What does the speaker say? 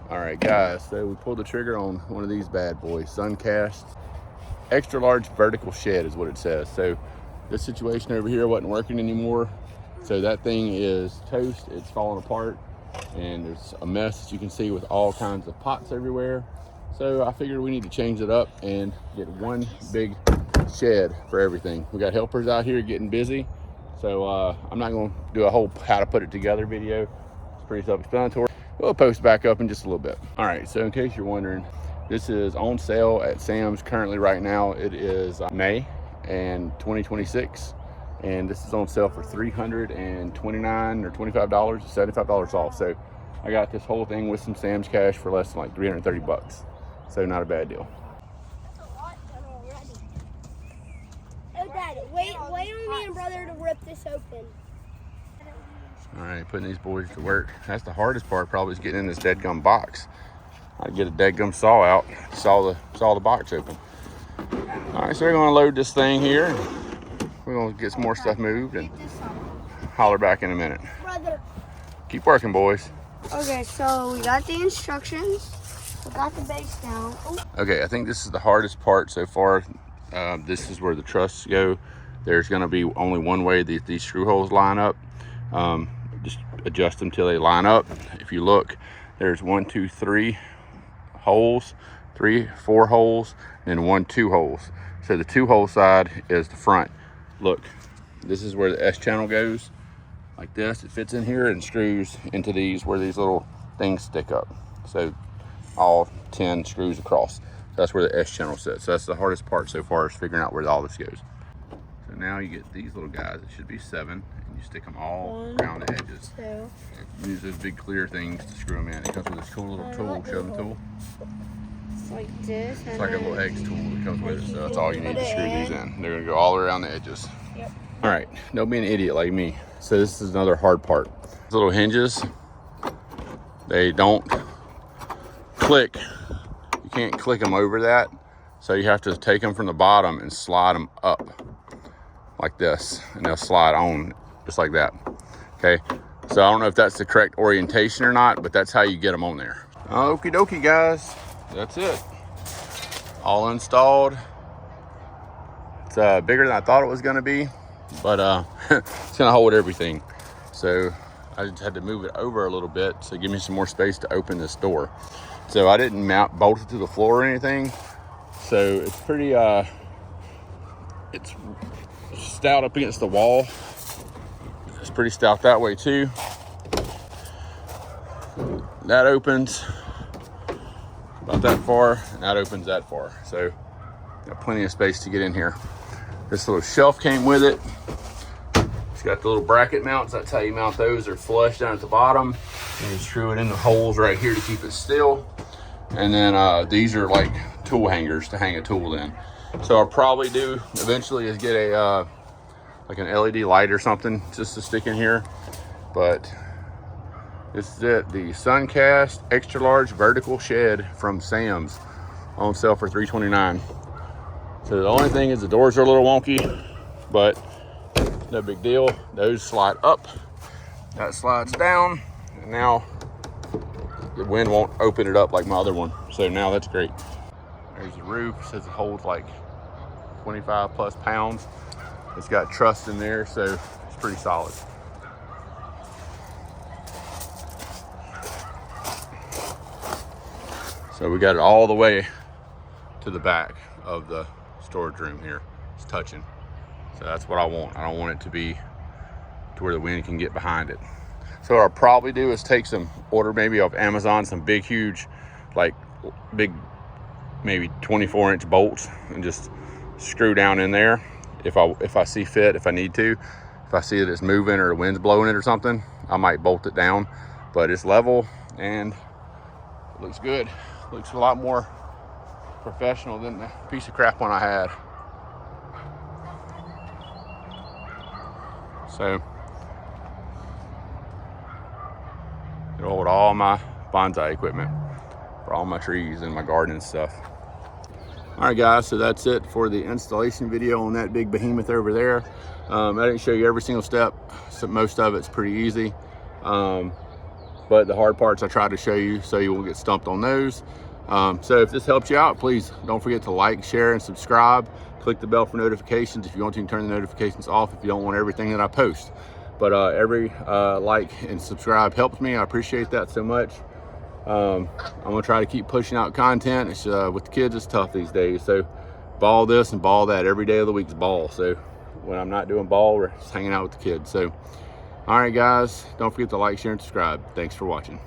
All right, guys, so we pulled the trigger on one of these bad boys, Suncast. Extra large vertical shed is what it says. So this situation over here wasn't working anymore. So that thing is toast, it's falling apart, and there's a mess that you can see with all kinds of pots everywhere. So I figured we need to change it up and get one big shed for everything. We got helpers out here getting busy. So I'm not gonna do a whole how to put it together video. It's pretty self-explanatory. We'll post back up in just a little bit. All right, so in case you're wondering, this is on sale at Sam's currently right now. It is May and 2026. And this is on sale for $329 or $25, $75 off. So I got this whole thing with some Sam's cash for less than like 330 bucks. So not a bad deal. That's a lot done already. Oh, Dad, wait on me and brother to rip this open. All right, putting these boys to work. That's the hardest part probably, is getting in this dead-gum box. I get a dead-gum saw out, saw the box open. All right, so we're gonna load this thing here. We're gonna get some more stuff moved and holler back in a minute. Brother. Keep working, boys. Okay, so we got the instructions. We got the base down. Ooh. Okay, I think this is the hardest part so far. This is where the trusses go. There's gonna be only one way that these screw holes line up. Just adjust them till they line up. If you look, there's 1, 2, 3 holes, 3, 4 holes, and then 1, 2 holes. So the 2 hole side is the front. Look, this is where the S channel goes, like this. It fits in here and screws into these where these little things stick up. So all 10 screws across. So that's where the S channel sits. So that's the hardest part so far, is figuring out where all this goes. So now you get these little guys. It should be 7, and you stick them all around the edges. 2. Use those big clear things to screw them in. It comes with this cool little tool, show them tool. It's like this. It's like a little eggs tool that comes with it, so that's all you need to screw these in. They're gonna go all around the edges. Yep. All right, don't be an idiot like me. So this is another hard part. These little hinges, they don't click. You can't click them over that. So you have to take them from the bottom and slide them up like this, and they'll slide on just like that. Okay, so I don't know if that's the correct orientation or not, but that's how you get them on there. Okie dokie, guys, that's it. All installed. It's bigger than I thought it was gonna be, but it's gonna hold everything. So I just had to move it over a little bit to give me some more space to open this door. So I didn't bolt it to the floor or anything. So it's pretty, it's stout up against the wall. It's pretty stout that way too. That opens about that far, and that opens that far. So got plenty of space to get in here. This little shelf came with it. It's got the little bracket mounts. That's how you mount those. They're flush down at the bottom. And you screw it in the holes right here to keep it still. And then these are like tool hangers to hang a tool in. So I'll probably do eventually is get a like an LED light or something just to stick in here. But this is it, the Suncast extra large vertical shed from Sam's, on sale for $329. So the only thing is the doors are a little wonky, but no big deal. Those slide up, that slides down, and now the wind won't open it up like my other one. So now that's great. There's the roof. It says it holds like 25 plus pounds. It's got truss in there, so it's pretty solid. So we got it all the way to the back of the storage room here. It's touching. So that's what I want. I don't want it to be to where the wind can get behind it. So what I'll probably do is take some, order maybe off Amazon, some big, huge, like big, maybe 24-inch bolts, and just screw down in there if I see fit, if I need to. If I see that it's moving or the wind's blowing it or something, I might bolt it down. But it's level and it looks good. Looks a lot more professional than the piece of crap one I had. So it'll hold all my bonsai equipment for all my trees and my garden and stuff. All right, guys, so that's it for the installation video on that big behemoth over there. I didn't show you every single step, so most of it's pretty easy. but the hard parts I try to show you so you won't get stumped on those. So if this helps you out, please don't forget to like, share, and subscribe. Click the bell for notifications. If you want to, you can turn the notifications off if you don't want everything that I post. But every like and subscribe helps me. I appreciate that so much. I'm gonna try to keep pushing out content. It's with the kids, it's tough these days. So ball this and ball that. Every day of the week's ball. So when I'm not doing ball, we're just hanging out with the kids. So all right, guys, don't forget to like, share, and subscribe. Thanks for watching.